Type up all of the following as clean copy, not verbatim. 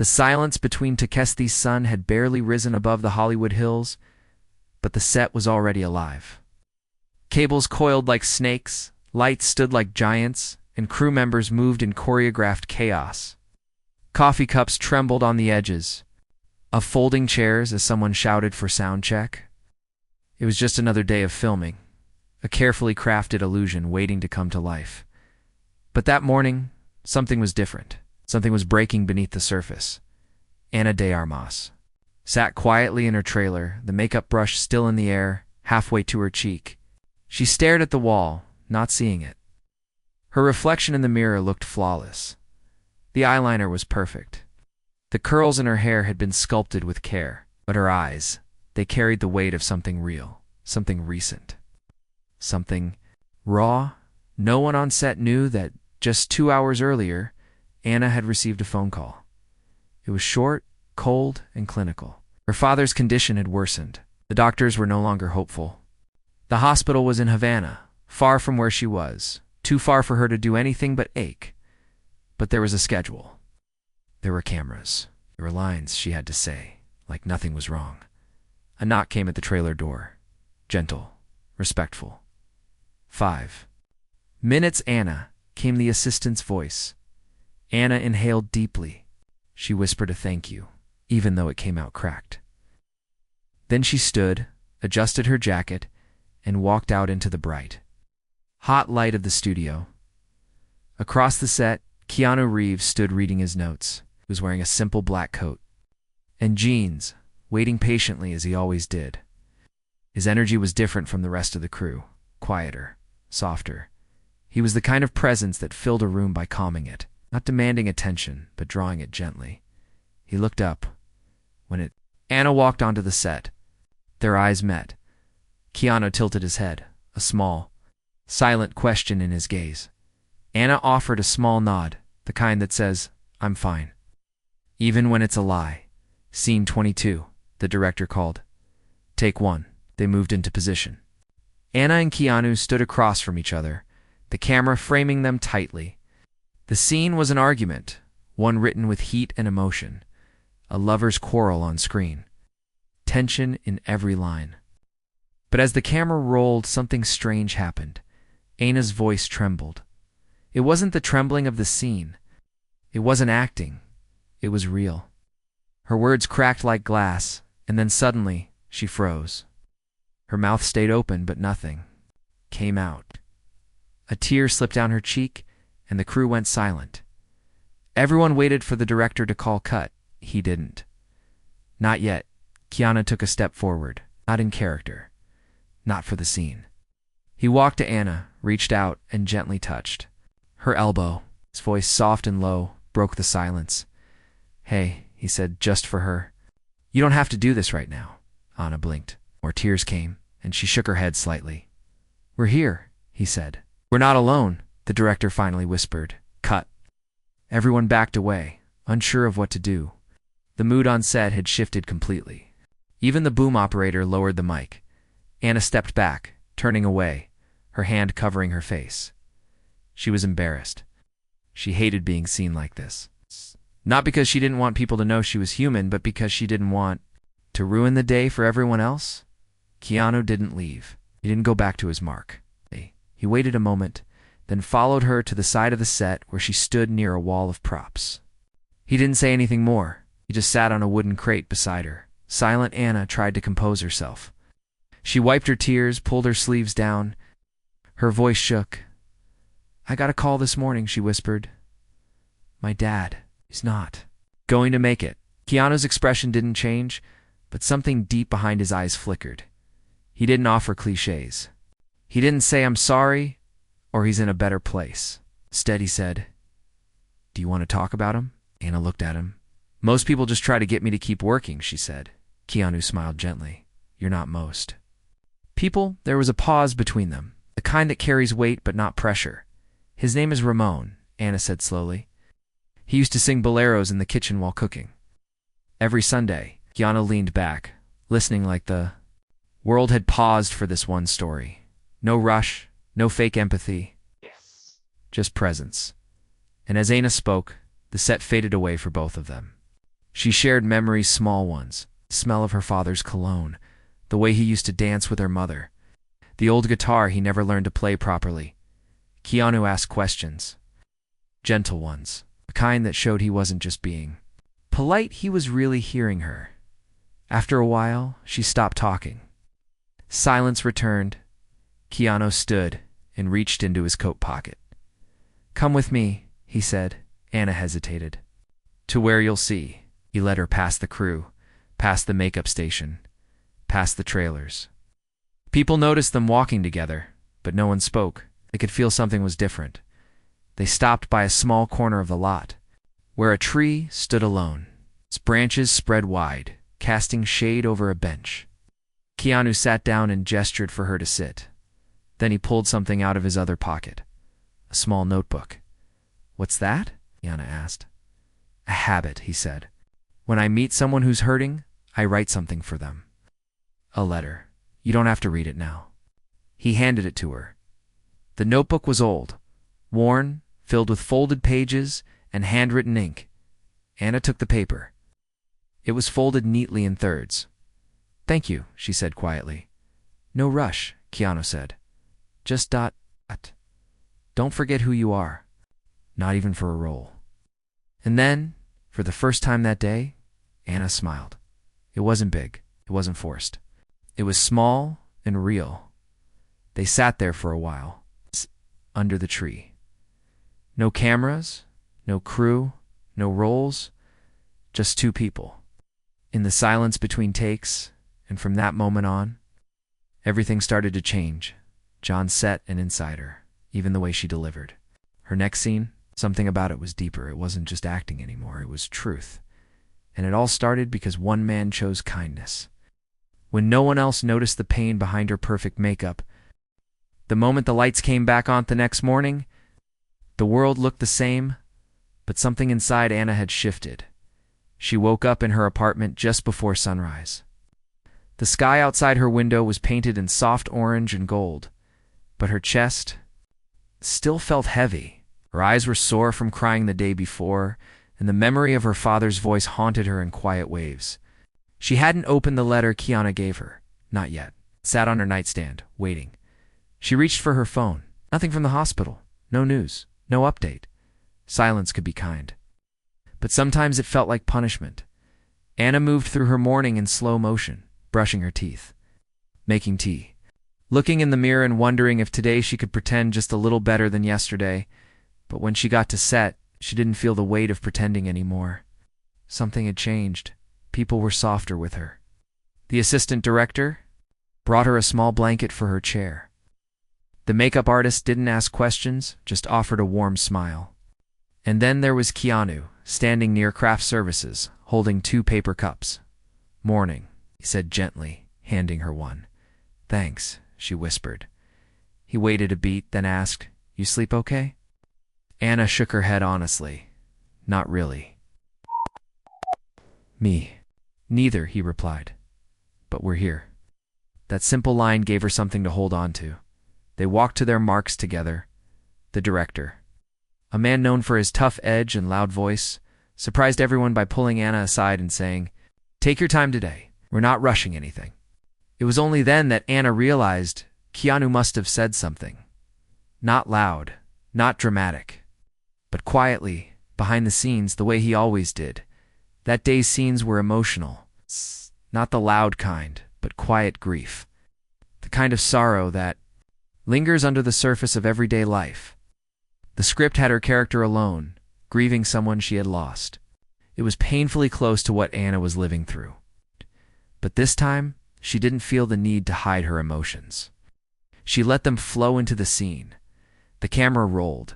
The silence between Takesti's sun had barely risen above the Hollywood hills, but the set was already alive. Cables coiled like snakes, lights stood like giants, and crew members moved in choreographed chaos. Coffee cups trembled on the edges of folding chairs as someone shouted for sound check. It was just another day of filming, a carefully crafted illusion waiting to come to life. But that morning, something was different. Something was breaking beneath the surface. Ana de Armas sat quietly in her trailer, the makeup brush still in the air, halfway to her cheek. She stared at the wall, not seeing it. Her reflection in the mirror looked flawless. The eyeliner was perfect. The curls in her hair had been sculpted with care, but her eyes, they carried the weight of something real, something recent. Something raw. No one on set knew that just 2 hours earlier, Ana had received a phone call. It was short, cold, and clinical. Her father's condition had worsened. The doctors were no longer hopeful. The hospital was in Havana, far from where she was, too far for her to do anything but ache. But there was a schedule. There were cameras. There were lines she had to say, like nothing was wrong. A knock came at the trailer door. Gentle, respectful. 5 minutes, Ana, came the assistant's voice. Ana inhaled deeply. She whispered a thank you, even though it came out cracked. Then she stood, adjusted her jacket, and walked out into the bright, hot light of the studio. Across the set, Keanu Reeves stood reading his notes. He was wearing a simple black coat and jeans, waiting patiently as he always did. His energy was different from the rest of the crew, quieter, softer. He was the kind of presence that filled a room by calming it, not demanding attention, but drawing it gently. He looked up. Ana walked onto the set. Their eyes met. Keanu tilted his head, a small, silent question in his gaze. Ana offered a small nod, the kind that says, "I'm fine." Even when it's a lie. Scene 22, the director called. Take 1. They moved into position. Ana and Keanu stood across from each other, the camera framing them tightly. The scene was an argument, one written with heat and emotion, a lover's quarrel on screen, tension in every line. But as the camera rolled, something strange happened. Ana's voice trembled. It wasn't the trembling of the scene. It wasn't acting. It was real. Her words cracked like glass, and then suddenly she froze. Her mouth stayed open, but nothing came out. A tear slipped down her cheek, and the crew went silent. Everyone waited for the director to call cut. He didn't. Not yet. Keanu took a step forward, not in character, not for the scene. He walked to Ana, reached out, and gently touched her elbow. His voice, soft and low, broke the silence. "Hey," he said, just for her. "You don't have to do this right now." Ana blinked. More tears came, and she shook her head slightly. "We're here," he said. "We're not alone," the director finally whispered. Cut. Everyone backed away, unsure of what to do. The mood on set had shifted completely. Even the boom operator lowered the mic. Ana stepped back, turning away, her hand covering her face. She was embarrassed. She hated being seen like this. Not because she didn't want people to know she was human, but because she didn't want to ruin the day for everyone else. Keanu didn't leave. He didn't go back to his mark. He waited a moment, then followed her to the side of the set where she stood near a wall of props. He didn't say anything more. He just sat on a wooden crate beside her. Silent Ana tried to compose herself. She wiped her tears, pulled her sleeves down. Her voice shook. "I got a call this morning," she whispered. "My dad, he's not going to make it." Keanu's expression didn't change, but something deep behind his eyes flickered. He didn't offer cliches. He didn't say, "I'm sorry," or "he's in a better place." Instead, he said, "Do you want to talk about him?" Ana looked at him. "Most people just try to get me to keep working," she said. Keanu smiled gently. "You're not most people." There was a pause between them, the kind that carries weight but not pressure. "His name is Ramon," Ana said slowly. "He used to sing boleros in the kitchen while cooking. Every Sunday." Keanu leaned back, listening like the world had paused for this one story. No rush, no fake empathy, just presence. And as Ana spoke, the set faded away for both of them. She shared memories, small ones, the smell of her father's cologne, the way he used to dance with her mother, the old guitar he never learned to play properly. Keanu asked questions, gentle ones, the kind that showed he wasn't just being polite, he was really hearing her. After a while, she stopped talking. Silence returned. Keanu stood and reached into his coat pocket. "Come with me," he said. Anna hesitated. "To where you'll see." He led her past the crew, past the makeup station, past the trailers. People noticed them walking together, but no one spoke. They could feel something was different. They stopped by a small corner of the lot, where a tree stood alone, its branches spread wide, casting shade over a bench. Keanu sat down and gestured for her to sit. Then he pulled something out of his other pocket, a small notebook. "What's that?" Anna asked. "A habit," he said. "When I meet someone who's hurting, I write something for them. A letter. You don't have to read it now." He handed it to her. The notebook was old, worn, filled with folded pages and handwritten ink. Anna took the paper. It was folded neatly in thirds. "Thank you," she said quietly. "No rush," Keanu said. "Just dot. Don't forget who you are. Not even for a role." And then, for the first time that day, Anna smiled. It wasn't big. It wasn't forced. It was small and real. They sat there for a while, under the tree. No cameras, no crew, no roles, just two people. In the silence between takes, and from that moment on, everything started to change. John set and inside her, even the way she delivered. Her next scene, something about it was deeper. It wasn't just acting anymore, it was truth. And it all started because one man chose kindness. When no one else noticed the pain behind her perfect makeup, the moment the lights came back on the next morning, the world looked the same, but something inside Anna had shifted. She woke up in her apartment just before sunrise. The sky outside her window was painted in soft orange and gold, but her chest still felt heavy. Her eyes were sore from crying the day before, and the memory of her father's voice haunted her in quiet waves. She hadn't opened the letter Keanu gave her. Not yet. It sat on her nightstand, waiting. She reached for her phone. Nothing from the hospital. No news. No update. Silence could be kind. But sometimes it felt like punishment. Anna moved through her morning in slow motion, brushing her teeth, making tea, looking in the mirror and wondering if today she could pretend just a little better than yesterday. But when she got to set, she didn't feel the weight of pretending anymore. Something had changed. People were softer with her. The assistant director brought her a small blanket for her chair. The makeup artist didn't ask questions, just offered a warm smile. And then there was Keanu, standing near craft services, holding 2 paper cups. "Morning," he said gently, handing her one. "Thanks," she whispered. He waited a beat, then asked, "You sleep okay?" Anna shook her head honestly. "Not really." "Me neither," he replied. "But we're here." That simple line gave her something to hold on to. They walked to their marks together. The director, a man known for his tough edge and loud voice, surprised everyone by pulling Anna aside and saying, "Take your time today. We're not rushing anything." It was only then that Anna realized Keanu must have said something. Not loud, not dramatic, but quietly, behind the scenes, the way he always did. That day's scenes were emotional. Not the loud kind, but quiet grief. The kind of sorrow that lingers under the surface of everyday life. The script had her character alone, grieving someone she had lost. It was painfully close to what Anna was living through. But this time, she didn't feel the need to hide her emotions. She let them flow into the scene. The camera rolled.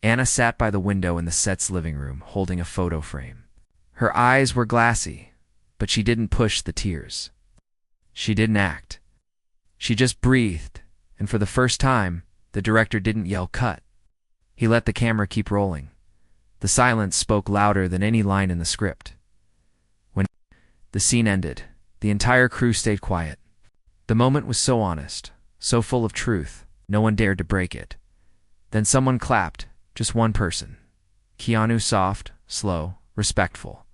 Anna sat by the window in the set's living room, holding a photo frame. Her eyes were glassy, but she didn't push the tears. She didn't act. She just breathed, and for the first time, the director didn't yell cut. He let the camera keep rolling. The silence spoke louder than any line in the script. When the scene ended, the entire crew stayed quiet. The moment was so honest, so full of truth, no one dared to break it. Then someone clapped, just one person. Keanu, soft, slow, respectful.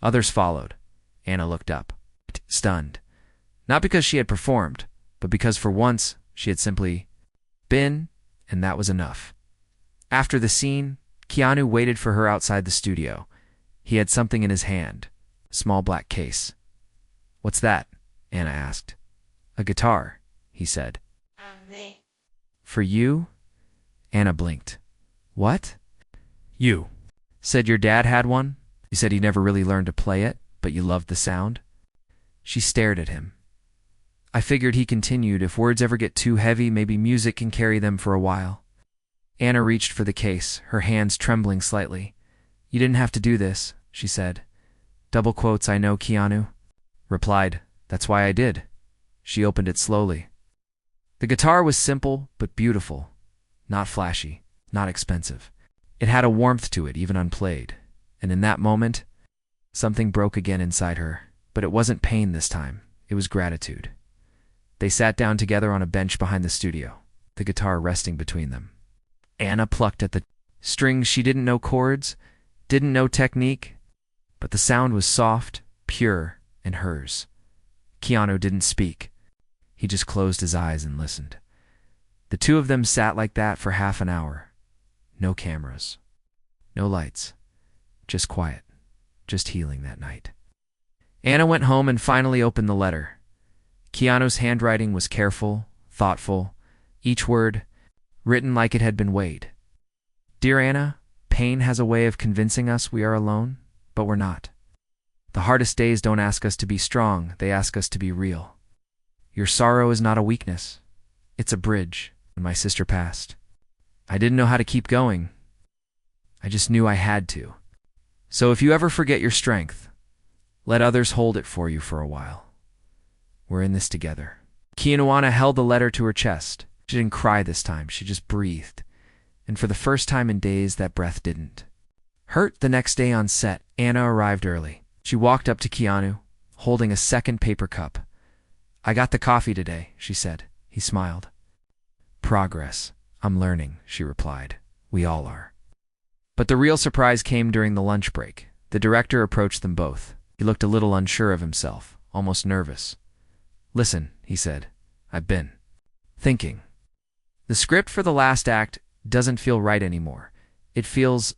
Others followed. Anna looked up, stunned. Not because she had performed, but because for once she had simply been, and that was enough. After the scene, Keanu waited for her outside the studio. He had something in his hand, a small black case. "What's that?" Anna asked. "A guitar," he said. "For you?" Anna blinked. "What?" "You said your dad had one. You said he never really learned to play it, but you loved the sound." She stared at him. "I figured," he continued, "if words ever get too heavy, maybe music can carry them for a while." Anna reached for the case, her hands trembling slightly. "You didn't have to do this," she said. "Double quotes, I know," Keanu replied. "That's why I did." She opened it slowly. The guitar was simple but beautiful. Not flashy, not expensive. It had a warmth to it, even unplayed. And in that moment, something broke again inside her. But it wasn't pain this time. It was gratitude. They sat down together on a bench behind the studio, the guitar resting between them. Anna plucked at the strings. She didn't know chords, didn't know technique, but the sound was soft, pure, and hers. Keanu didn't speak. He just closed his eyes and listened. The two of them sat like that for half an hour. No cameras, no lights, just quiet, just healing that night. Anna went home and finally opened the letter. Keanu's handwriting was careful, thoughtful, each word written like it had been weighed. "Dear Anna, pain has a way of convincing us we are alone, but we're not. The hardest days don't ask us to be strong, they ask us to be real. Your sorrow is not a weakness. It's a bridge. When my sister passed, I didn't know how to keep going. I just knew I had to. So if you ever forget your strength, let others hold it for you for a while. We're in this together." Keanu held the letter to her chest. She didn't cry this time, she just breathed. And for the first time in days, that breath didn't hurt. The next day on set, Anna arrived early. She walked up to Keanu, holding a second paper cup. "I got the coffee today," she said. He smiled. "Progress. I'm learning," she replied. "We all are." But the real surprise came during the lunch break. The director approached them both. He looked a little unsure of himself, almost nervous. "Listen," he said, "I've been thinking. The script for the last act doesn't feel right anymore. It feels ...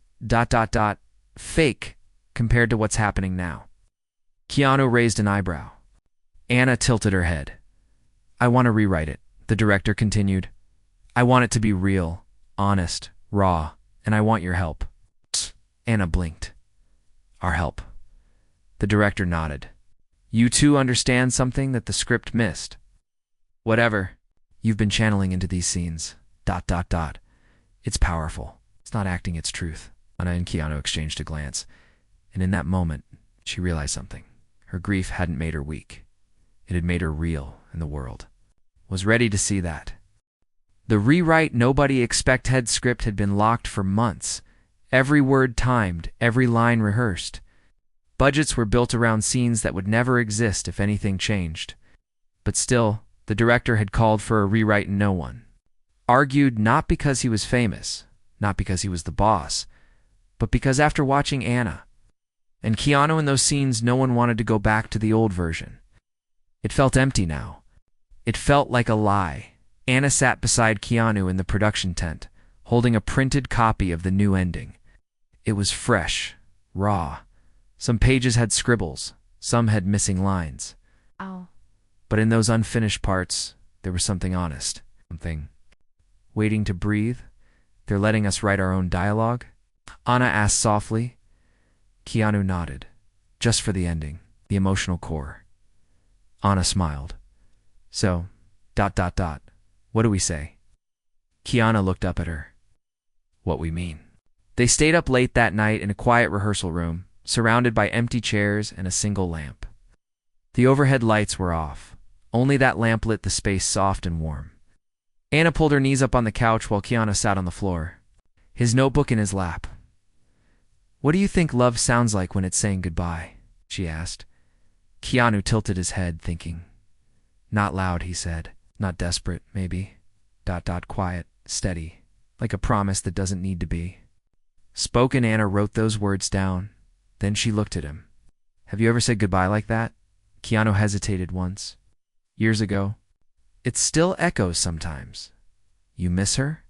fake compared to what's happening now." Keanu raised an eyebrow. Anna tilted her head. "I want to rewrite it," the director continued. "I want it to be real, honest, raw, and I want your help." Anna blinked. "Our help?" The director nodded. "You two understand something that the script missed. Whatever you've been channeling into these scenes, ... It's powerful. It's not acting, it's truth." Anna and Keanu exchanged a glance, and in that moment, she realized something. Her grief hadn't made her weak. It had made her real in the world. Was ready to see that. The rewrite nobody expected script had been locked for months. Every word timed, every line rehearsed. Budgets were built around scenes that would never exist if anything changed. But still, the director had called for a rewrite and no one argued, not because he was famous, not because he was the boss, but because after watching Anna and Keanu in those scenes, no one wanted to go back to the old version. It felt empty now. It felt like a lie. Anna sat beside Keanu in the production tent, holding a printed copy of the new ending. It was fresh, raw. Some pages had scribbles, some had missing lines. Oh. But in those unfinished parts, there was something honest, something waiting to breathe. "They're letting us write our own dialogue?" Anna asked softly. Keanu nodded. "Just for the ending, the emotional core." Anna smiled. "So, ... what do we say?" Keanu looked up at her. "What we mean." They stayed up late that night in a quiet rehearsal room, surrounded by empty chairs and a single lamp. The overhead lights were off. Only that lamp lit the space soft and warm. Anna pulled her knees up on the couch while Keanu sat on the floor, his notebook in his lap. "What do you think love sounds like when it's saying goodbye?" she asked. Keanu tilted his head, thinking. "Not loud," he said. "Not desperate, maybe. ... quiet, steady, like a promise that doesn't need to be." Spoken, Anna wrote those words down. Then she looked at him. Have you ever said goodbye like that? Keanu hesitated once. Years ago. It still echoes sometimes. You miss her?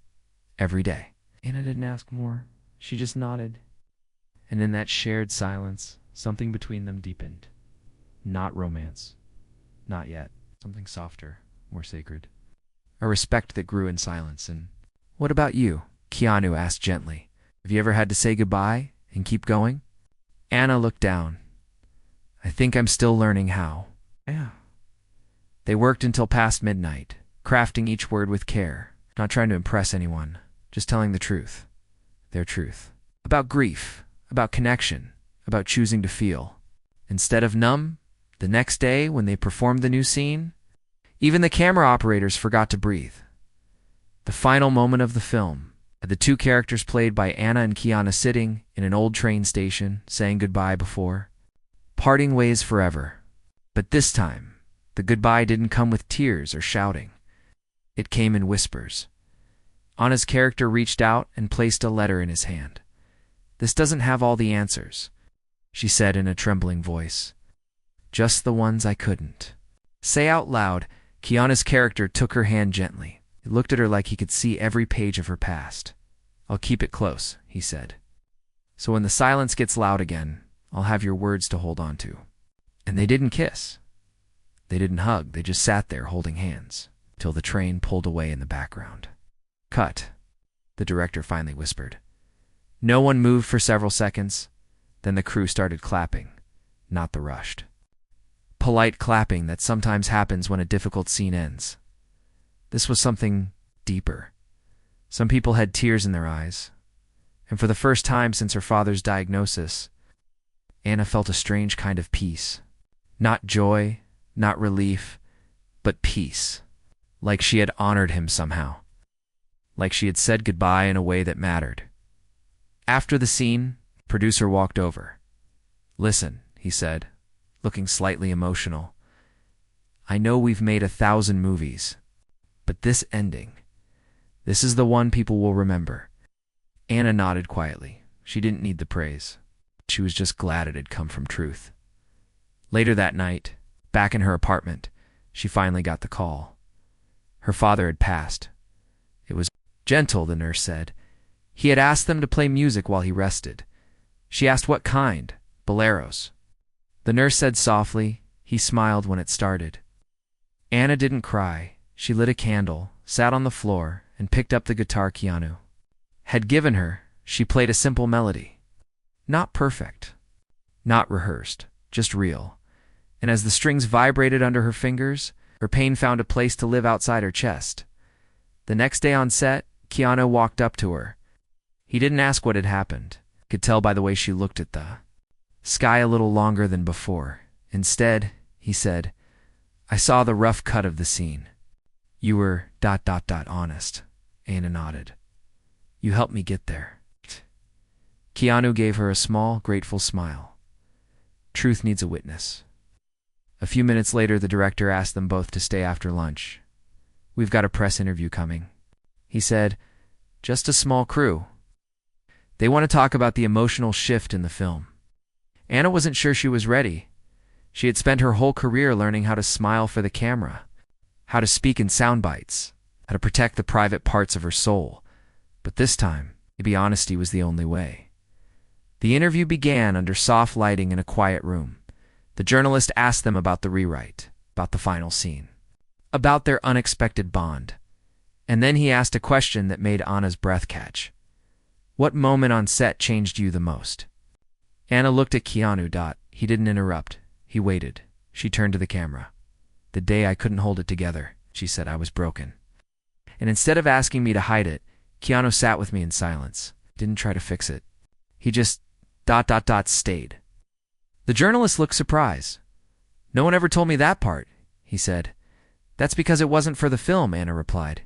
Every day. Anna didn't ask more. She just nodded. And in that shared silence, something between them deepened. Not romance. Not yet. Something softer, more sacred. A respect that grew in silence. And what about you? Keanu asked gently. Have you ever had to say goodbye and keep going? Anna looked down. I think I'm still learning how. Yeah. They worked until past midnight, crafting each word with care, not trying to impress anyone, just telling the truth. Their truth. About grief, about connection, about choosing to feel. Instead of numb, the next day when they performed the new scene, even the camera operators forgot to breathe. The final moment of the film, the two characters played by Anna and Keanu sitting in an old train station, saying goodbye before, parting ways forever. But this time, the goodbye didn't come with tears or shouting. It came in whispers. Anna's character reached out and placed a letter in his hand. This doesn't have all the answers, she said in a trembling voice. Just the ones I couldn't say out loud. Keanu's character took her hand gently. He looked at her like he could see every page of her past. I'll keep it close, he said. So when the silence gets loud again, I'll have your words to hold on to. And they didn't kiss. They didn't hug. They just sat there holding hands till the train pulled away in the background. Cut, the director finally whispered. No one moved for several seconds. Then the crew started clapping, not the rushed, polite clapping that sometimes happens when a difficult scene ends. This was something deeper. Some people had tears in their eyes, and for the first time since her father's diagnosis, Anna felt a strange kind of peace. Not joy, not relief, but peace. Like she had honored him somehow. Like she had said goodbye in a way that mattered. After the scene, producer walked over. Listen, he said, looking slightly emotional. I know we've made 1,000 movies, but this ending, this is the one people will remember. Anna nodded quietly. She didn't need the praise. She was just glad it had come from truth. Later that night, back in her apartment, she finally got the call. Her father had passed. It was gentle, the nurse said. He had asked them to play music while he rested. She asked what kind. Boleros. The nurse said softly. He smiled when it started. Anna didn't cry. She lit a candle, sat on the floor, and picked up the guitar Keanu had given her. She played a simple melody. Not perfect. Not rehearsed. Just real. And as the strings vibrated under her fingers, her pain found a place to live outside her chest. The next day on set, Keanu walked up to her. He didn't ask what had happened. Could tell by the way she looked at the sky a little longer than before. Instead, he said, I saw the rough cut of the scene. You were ... honest. Anna nodded. You helped me get there. Keanu gave her a small, grateful smile. Truth needs a witness. A few minutes later, the director asked them both to stay after lunch. We've got a press interview coming. He said, just a small crew. They want to talk about the emotional shift in the film. Anna wasn't sure she was ready. She had spent her whole career learning how to smile for the camera, how to speak in sound bites, how to protect the private parts of her soul. But this time, maybe honesty was the only way. The interview began under soft lighting in a quiet room. The journalist asked them about the rewrite, about the final scene, about their unexpected bond. And then he asked a question that made Anna's breath catch. What moment on set changed you the most? Anna looked at Keanu. He didn't interrupt. He waited. She turned to the camera. The day I couldn't hold it together, she said. I was broken. And instead of asking me to hide it, Keanu sat with me in silence. Didn't try to fix it. He just ... stayed. The journalist looked surprised. No one ever told me that part, he said. That's because it wasn't for the film, Anna replied.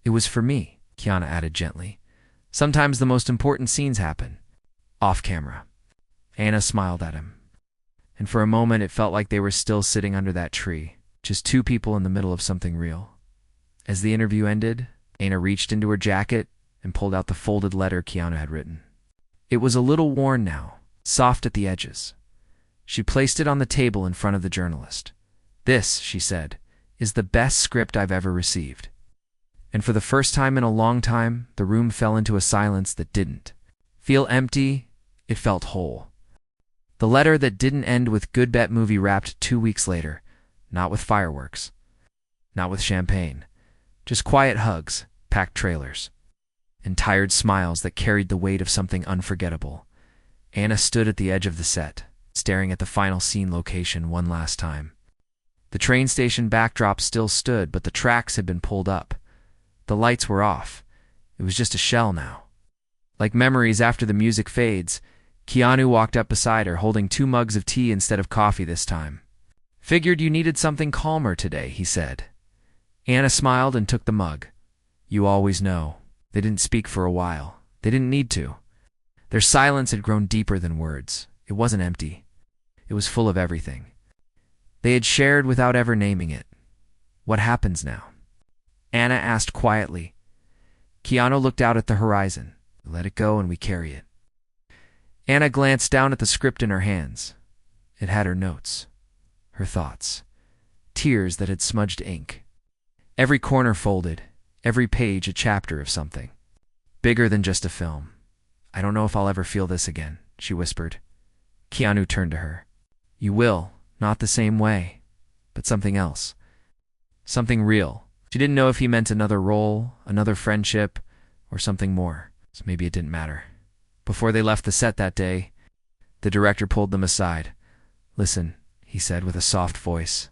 It was for me, Keanu added gently. Sometimes the most important scenes happen off camera. Anna smiled at him. And for a moment it felt like they were still sitting under that tree, just two people in the middle of something real. As the interview ended, Anna reached into her jacket and pulled out the folded letter Keanu had written. It was a little worn now, soft at the edges. She placed it on the table in front of the journalist. "This," she said, "is the best script I've ever received." And for the first time in a long time, the room fell into a silence that didn't feel empty, it felt whole. The letter that didn't end with "Good Bet movie" wrapped 2 weeks later, not with fireworks, not with champagne, just quiet hugs, packed trailers, and tired smiles that carried the weight of something unforgettable. Anna stood at the edge of the set, staring at the final scene location one last time. The train station backdrop still stood, but the tracks had been pulled up. The lights were off. It was just a shell now. Like memories after the music fades, Keanu walked up beside her, holding 2 mugs of tea instead of coffee this time. "Figured you needed something calmer today," he said. Anna smiled and took the mug. "You always know." They didn't speak for a while. They didn't need to. Their silence had grown deeper than words. It wasn't empty. It was full of everything. They had shared without ever naming it. "What happens now?" Anna asked quietly. Keanu looked out at the horizon. "We let it go and we carry it." Anna glanced down at the script in her hands. It had her notes, her thoughts, tears that had smudged ink. Every corner folded, every page a chapter of something. Bigger than just a film. "I don't know if I'll ever feel this again," she whispered. Keanu turned to her. "You will, not the same way, but something else. Something real." She didn't know if he meant another role, another friendship, or something more, so maybe it didn't matter. Before they left the set that day, the director pulled them aside. "Listen," he said with a soft voice.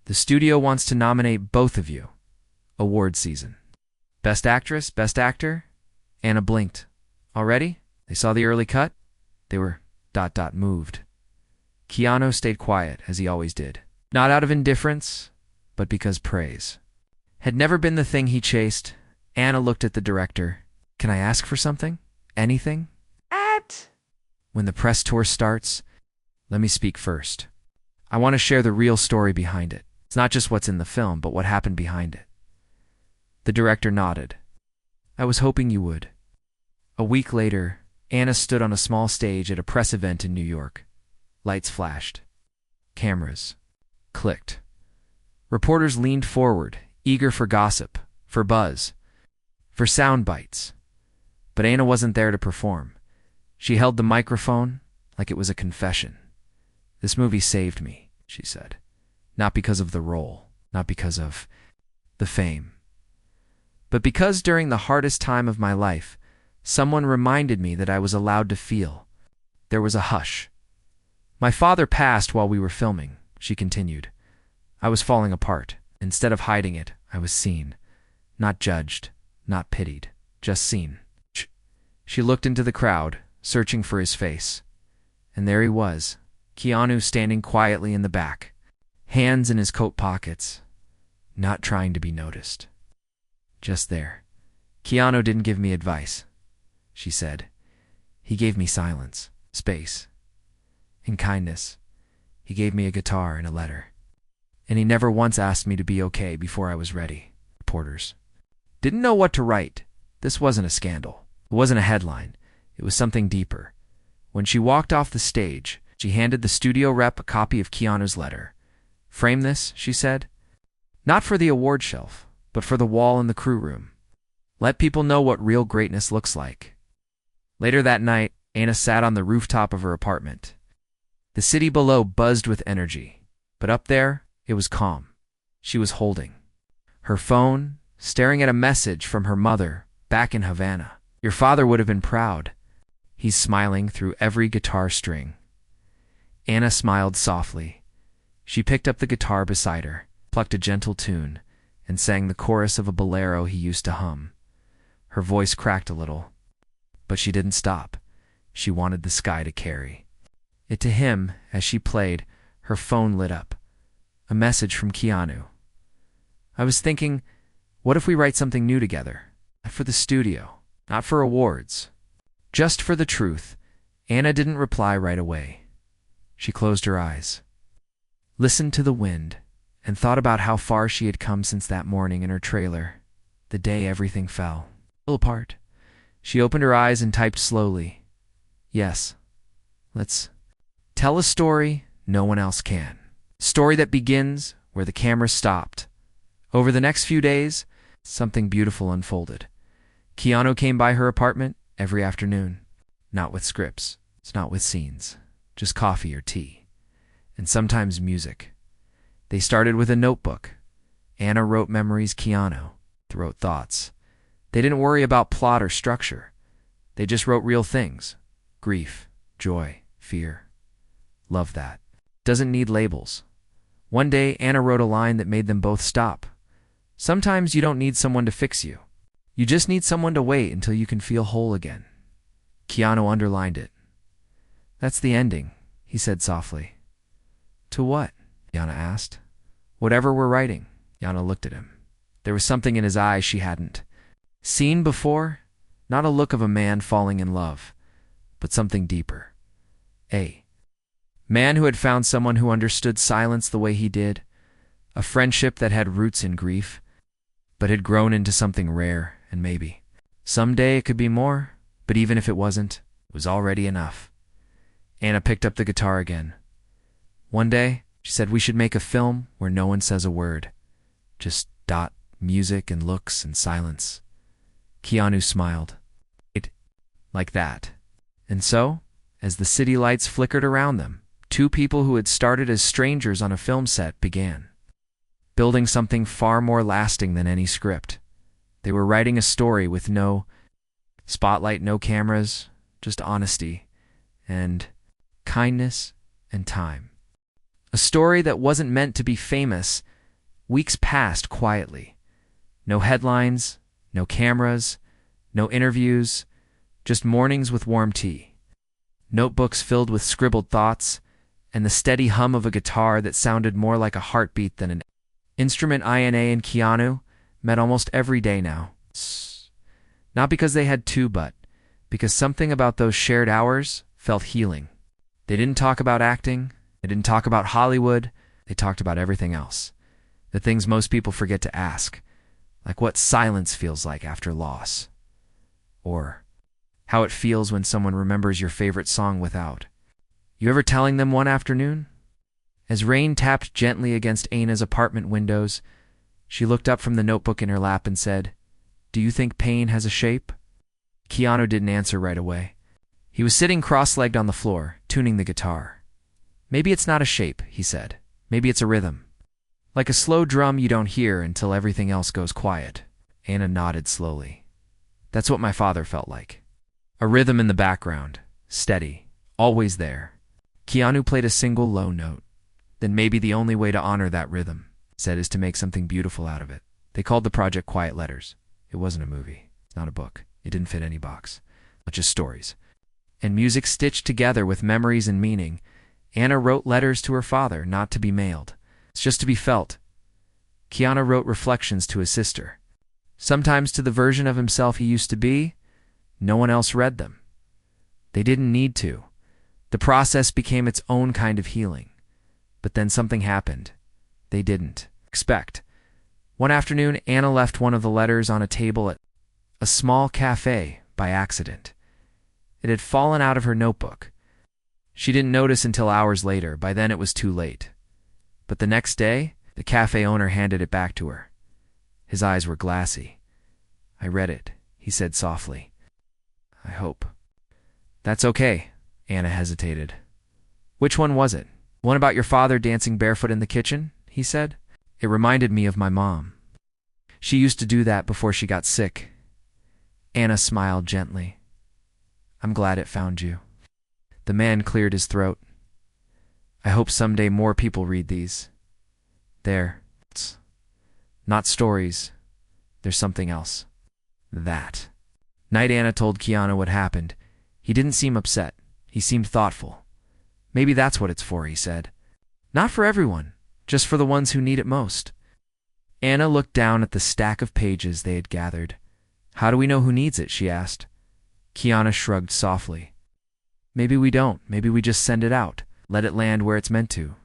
"The studio wants to nominate both of you. Award season. Best actress, best actor?" Anna blinked. "Already? They saw the early cut?" They were ... moved. Keanu stayed quiet, as he always did. Not out of indifference, but because praise had never been the thing he chased. Anna looked at the director. "Can I ask for something? Anything?" "When the press tour starts, let me speak first. I want to share the real story behind it. It's not just what's in the film, but what happened behind it." The director nodded. "I was hoping you would." A week later, Anna stood on a small stage at a press event in New York. Lights flashed. Cameras clicked. Reporters leaned forward, eager for gossip, for buzz, for sound bites. But Anna wasn't there to perform. She held the microphone like it was a confession. "This movie saved me," she said. "Not because of the role, not because of the fame, but because during the hardest time of my life, someone reminded me that I was allowed to feel." There was a hush. "My father passed while we were filming," she continued. "I was falling apart. Instead of hiding it, I was seen. Not judged, not pitied, just seen." She looked into the crowd, searching for his face. And there he was, Keanu standing quietly in the back, hands in his coat pockets, not trying to be noticed. Just there. "Keanu didn't give me advice," she said. "He gave me silence, space, and kindness. He gave me a guitar and a letter. And he never once asked me to be okay before I was ready." Reporters didn't know what to write. This wasn't a scandal. It wasn't a headline. It was something deeper. When she walked off the stage, she handed the studio rep a copy of Keanu's letter. "Frame this," she said. "Not for the award shelf, but for the wall in the crew room. Let people know what real greatness looks like." Later that night, Anna sat on the rooftop of her apartment. The city below buzzed with energy, but up there, it was calm. She was holding her phone, staring at a message from her mother back in Havana. "Your father would have been proud. He's smiling through every guitar string." Anna smiled softly. She picked up the guitar beside her, plucked a gentle tune, and sang the chorus of a bolero he used to hum. Her voice cracked a little, but she didn't stop. She wanted the sky to carry it to him. As she played, her phone lit up. A message from Keanu. "I was thinking, what if we write something new together? Not for the studio, not for awards, just for the truth." Anna didn't reply right away. She closed her eyes, listened to the wind, and thought about how far she had come since that morning in her trailer, the day everything fell apart. She opened her eyes and typed slowly. "Yes, let's tell a story no one else can. Story that begins where the camera stopped. Over the next few days, something beautiful unfolded. Keanu came by her apartment every afternoon. Not with scripts, it's not with scenes, just coffee or tea. And sometimes music. They started with a notebook. Anna wrote memories, Keanu wrote thoughts. They didn't worry about plot or structure. They just wrote real things. Grief, joy, fear. Love that. Doesn't need labels. One day, Anna wrote a line that made them both stop. Sometimes you don't need someone to fix you. You just need someone to wait until you can feel whole again. Keanu underlined it. That's the ending, he said softly. To what? Yana asked. Whatever we're writing. Yana looked at him. There was something in his eyes she hadn't seen before. Not a look of a man falling in love, but something deeper. A man who had found someone who understood silence the way he did. A friendship that had roots in grief, but had grown into something rare, and maybe someday it could be more, but even if it wasn't, it was already enough. Anna picked up the guitar again. One day, she said we should make a film where no one says a word. Just music and looks and silence. Keanu smiled. Like that. And so, as the city lights flickered around them, two people who had started as strangers on a film set began building something far more lasting than any script. They were writing a story with no spotlight, no cameras, just honesty and kindness and time. A story that wasn't meant to be famous. Weeks passed quietly. No headlines, no cameras, no interviews, just mornings with warm tea. Notebooks filled with scribbled thoughts, and the steady hum of a guitar that sounded more like a heartbeat than an instrument. Ina and Keanu met almost every day now. Not because they had to, but because something about those shared hours felt healing. They didn't talk about acting. They didn't talk about Hollywood. They talked about everything else. The things most people forget to ask, like what silence feels like after loss, or how it feels when someone remembers your favorite song without you ever telling them one afternoon. As rain tapped gently against Anna's apartment windows, she looked up from the notebook in her lap and said, "Do you think pain has a shape?" Keanu didn't answer right away. He was sitting cross-legged on the floor, tuning the guitar. "Maybe it's not a shape," he said. "Maybe it's a rhythm. Like a slow drum you don't hear until everything else goes quiet." Anna nodded slowly. "That's what my father felt like. A rhythm in the background, steady, always there." Keanu played a single low note. "Then maybe the only way to honor that rhythm," said, "is to make something beautiful out of it." They called the project Quiet Letters. It wasn't a movie. It's not a book. It didn't fit any box. But just stories. And music stitched together with memories and meaning. Anna wrote letters to her father, not to be mailed. It's just to be felt. Keanu wrote reflections to his sister. Sometimes to the version of himself he used to be. No one else read them. They didn't need to. The process became its own kind of healing. But then something happened. They didn't expect. One afternoon, Anna left one of the letters on a table at a small cafe by accident. It had fallen out of her notebook. She didn't notice until hours later. By then it was too late. But the next day, the cafe owner handed it back to her. His eyes were glassy. "I read it," he said softly. "I hope." "That's okay," Anna hesitated. "Which one was it? One about your father dancing barefoot in the kitchen?" he said. "It reminded me of my mom. She used to do that before she got sick." Anna smiled gently. "I'm glad it found you." The man cleared his throat. "I hope someday more people read these. It's not stories. There's something else." That night, Anna told Keanu what happened. He didn't seem upset. He seemed thoughtful. "Maybe that's what it's for," he said. "Not for everyone, just for the ones who need it most." Anna looked down at the stack of pages they had gathered. "How do we know who needs it?" she asked. Keanu shrugged softly. "Maybe we don't. Maybe we just send it out. Let it land where it's meant to."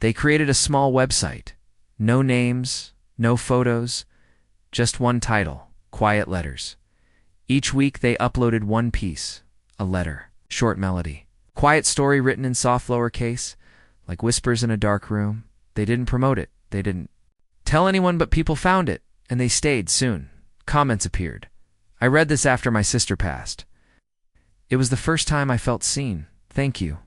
They created a small website. No names, no photos, just one title, Quiet Letters. Each week they uploaded one piece, a letter, short melody, quiet story written in soft lowercase, like whispers in a dark room. They didn't promote it. They didn't tell anyone, but people found it, and they stayed soon. Comments appeared. I read this after my sister passed. It was the first time I felt seen. Thank you.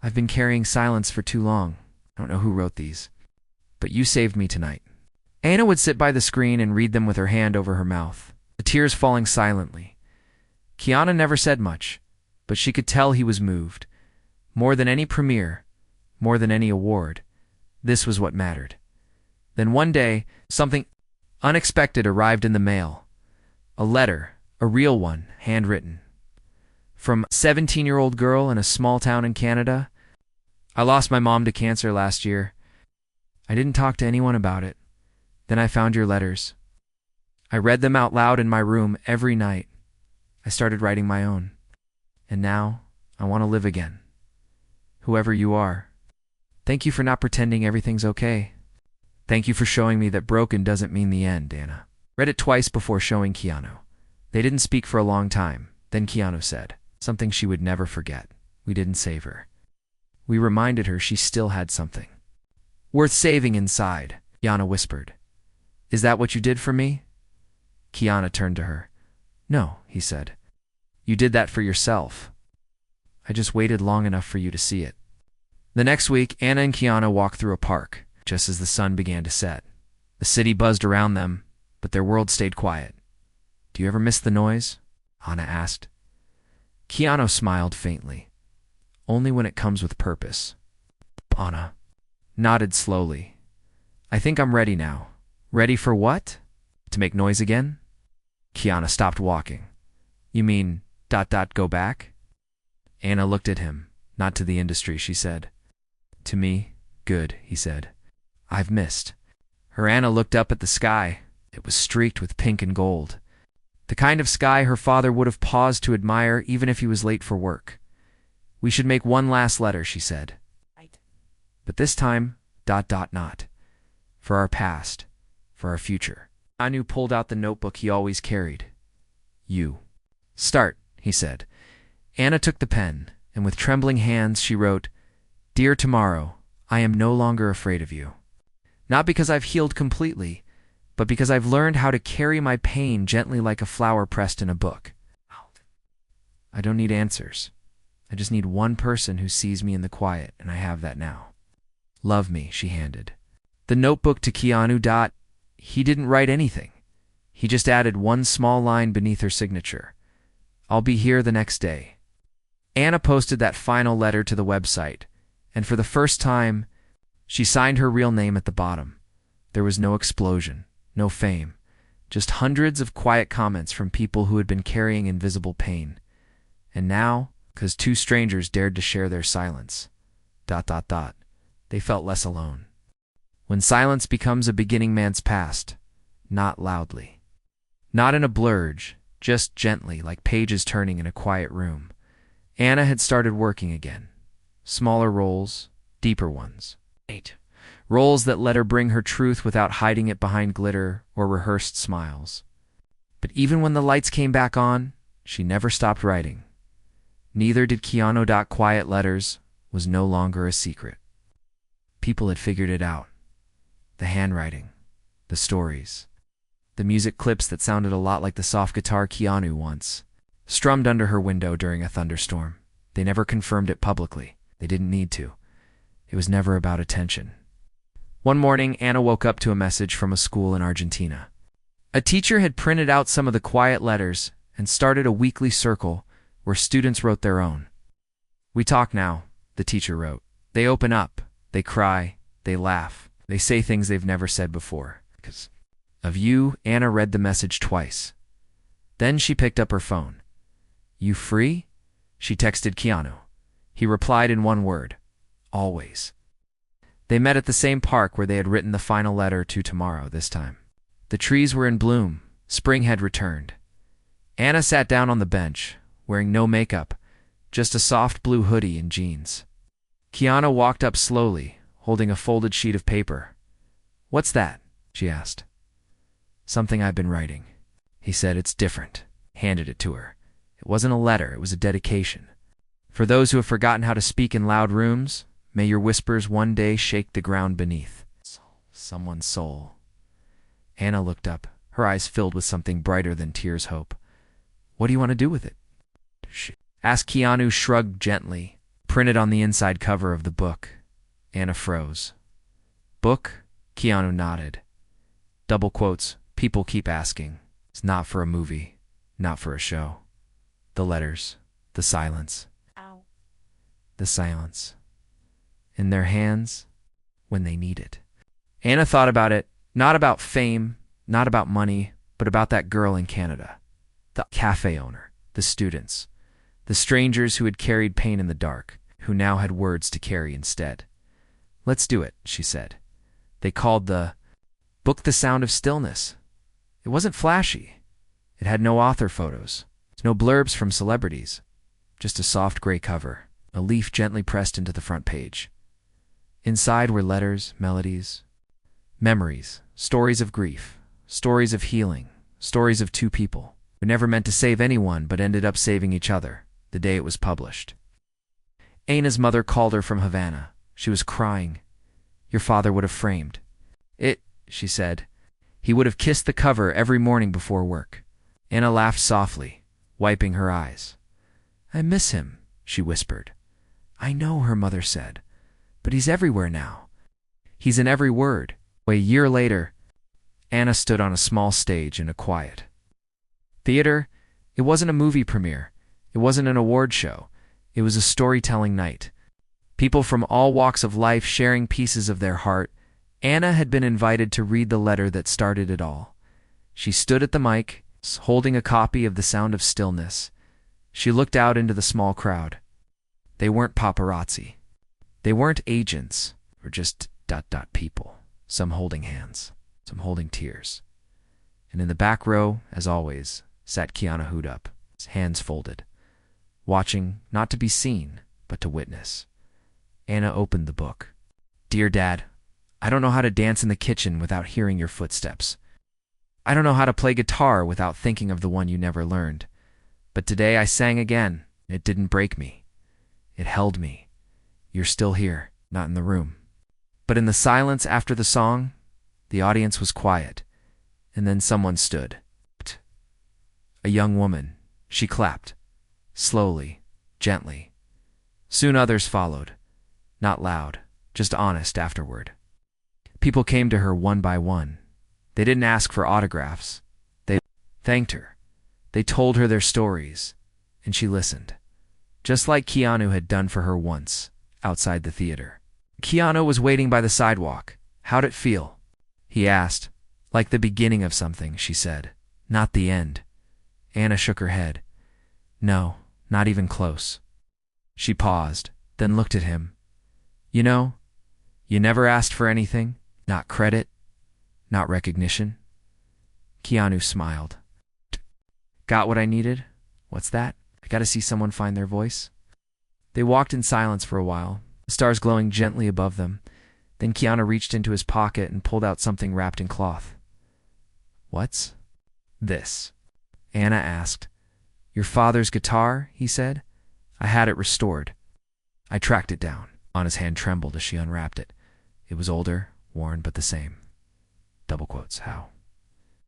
I've been carrying silence for too long. I don't know who wrote these, but you saved me tonight. Anna would sit by the screen and read them with her hand over her mouth, the tears falling silently. Keanu never said much, but she could tell he was moved. More than any premiere, more than any award, this was what mattered. Then one day, something unexpected arrived in the mail. A letter, a real one, handwritten. From a 17-year-old girl in a small town in Canada. I lost my mom to cancer last year. I didn't talk to anyone about it. Then I found your letters. I read them out loud in my room every night. I started writing my own. And now, I want to live again. Whoever you are. Thank you for not pretending everything's okay. Thank you for showing me that broken doesn't mean the end, Anna. Read it twice before showing Keanu. They didn't speak for a long time. Then Keanu said something she would never forget. We didn't save her. We reminded her she still had something worth saving inside, Keanu whispered. Is that what you did for me? Keanu turned to her. No, he said. You did that for yourself. I just waited long enough for you to see it. The next week, Anna and Keanu walked through a park, just as the sun began to set. The city buzzed around them, but their world stayed quiet. Do you ever miss the noise? Anna asked. Keanu smiled faintly. Only when it comes with purpose. Anna nodded slowly. I think I'm ready now. Ready for what? To make noise again? Keanu stopped walking. You mean ... go back? Anna looked at him. Not to the industry, she said. To me, good, he said. I've missed. Her Anna looked up at the sky. It was streaked with pink and gold. The kind of sky her father would have paused to admire even if he was late for work. We should make one last letter, she said. But this time, ... not. For our past, for our future. Keanu pulled out the notebook he always carried. You. Start, he said. Anna took the pen, and with trembling hands she wrote, Dear Tomorrow, I am no longer afraid of you. Not because I've healed completely, but because I've learned how to carry my pain gently like a flower pressed in a book. I don't need answers. I just need one person who sees me in the quiet, and I have that now. Love me, she handed. The notebook to Keanu. He didn't write anything. He just added one small line beneath her signature. I'll be here the next day. Anna posted that final letter to the website, and for the first time, she signed her real name at the bottom. There was no explosion, no fame, just hundreds of quiet comments from people who had been carrying invisible pain. And now, because two strangers dared to share their silence, ... they felt less alone. When silence becomes a beginning man's past, not loudly. Not in a blurge, just gently, like pages turning in a quiet room. Anna had started working again. Smaller roles, deeper ones. 8. Roles that let her bring her truth without hiding it behind glitter or rehearsed smiles. But even when the lights came back on, she never stopped writing. Neither did Keanu. Quiet letters was no longer a secret. People had figured it out. The handwriting, the stories, the music clips that sounded a lot like the soft guitar Keanu once strummed under her window during a thunderstorm. They never confirmed it publicly. They didn't need to. It was never about attention. One morning, Anna woke up to a message from a school in Argentina. A teacher had printed out some of the quiet letters and started a weekly circle where students wrote their own. We talk now, the teacher wrote. They open up, they cry, they laugh. They say things they've never said before. 'Cause of you, Anna read the message twice. Then she picked up her phone. You free? She texted Keanu. He replied in one word. Always. They met at the same park where they had written the final letter to Tomorrow this time. The trees were in bloom. Spring had returned. Anna sat down on the bench, wearing no makeup, just a soft blue hoodie and jeans. Keanu walked up slowly, holding a folded sheet of paper. What's that? She asked. Something I've been writing. He said it's different. Handed it to her. It wasn't a letter, it was a dedication. For those who have forgotten how to speak in loud rooms, May your whispers one day shake the ground beneath someone's soul. Anna looked up, her eyes filled with something brighter than tears' hope. What do you want to do with it? Asked Keanu, shrugged gently. Printed on the inside cover of the book. Anna froze. Book? Keanu nodded. Double quotes, people keep asking. It's not for a movie, not for a show. The letters, the silence. Ow. The silence. In their hands, when they need it. Anna thought about it, not about fame, not about money, but about that girl in Canada. The cafe owner, the students, the strangers who had carried pain in the dark, who now had words to carry instead. Let's do it, she said. They called the book The Sound of Stillness. It wasn't flashy. It had no author photos, no blurbs from celebrities, just a soft gray cover, a leaf gently pressed into the front page. Inside were letters, melodies, memories, stories of grief, stories of healing, stories of two people who never meant to save anyone but ended up saving each other the day it was published. Anna's mother called her from Havana. She was crying. Your father would have framed it, she said. He would have kissed the cover every morning before work. Anna laughed softly, wiping her eyes. I miss him, she whispered. I know, her mother said, but he's everywhere now. He's in every word. A year later, Anna stood on a small stage in a quiet theater. It wasn't a movie premiere. It wasn't an award show. It was a storytelling night. People from all walks of life sharing pieces of their heart. Anna had been invited to read the letter that started it all. She stood at the mic, holding a copy of The Sound of Stillness. She looked out into the small crowd. They weren't paparazzi. They weren't agents, or just people. Some holding hands, some holding tears. And in the back row, as always, sat Keanu hood up, his hands folded, watching not to be seen, but to witness. Anna opened the book. Dear Dad, I don't know how to dance in the kitchen without hearing your footsteps. I don't know how to play guitar without thinking of the one you never learned. But today I sang again. It didn't break me. It held me. You're still here, not in the room. But in the silence after the song, the audience was quiet, and then someone stood. A young woman. She clapped. Slowly, gently. Soon others followed. Not loud, just honest afterward. People came to her one by one. They didn't ask for autographs. They thanked her. They told her their stories, and she listened. Just like Keanu had done for her once, outside the theater. Keanu was waiting by the sidewalk. How'd it feel? He asked. Like the beginning of something, she said. Not the end. Anna shook her head. No, not even close. She paused, then looked at him. You know, you never asked for anything. Not credit, not recognition. Keanu smiled. Got what I needed? What's that? I gotta see someone find their voice. They walked in silence for a while, the stars glowing gently above them. Then Keanu reached into his pocket and pulled out something wrapped in cloth. What's this? Anna asked. Your father's guitar, he said. I had it restored. I tracked it down. Anna's hand trembled as she unwrapped it. It was older, worn, but the same. Double quotes, how?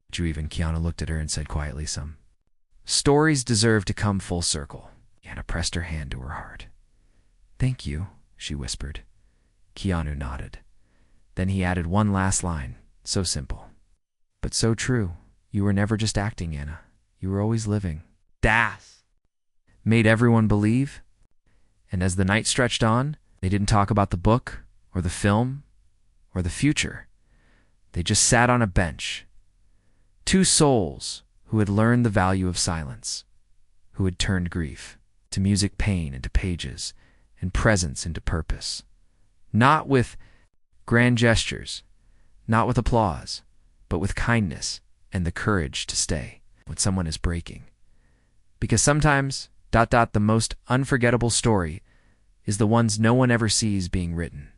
Did you even? Keanu looked at her and said quietly, some stories deserve to come full circle. Anna pressed her hand to her heart. Thank you, she whispered. Keanu nodded. Then he added one last line, so simple, but so true. You were never just acting, Anna. You were always living. Das! Made everyone believe. And as the night stretched on, they didn't talk about the book, or the film, or the future. They just sat on a bench. Two souls who had learned the value of silence, who had turned grief to music, pain into pages, and presence into purpose. Not with grand gestures, not with applause, but with kindness and the courage to stay when someone is breaking. Because sometimes, the most unforgettable story is the ones no one ever sees being written.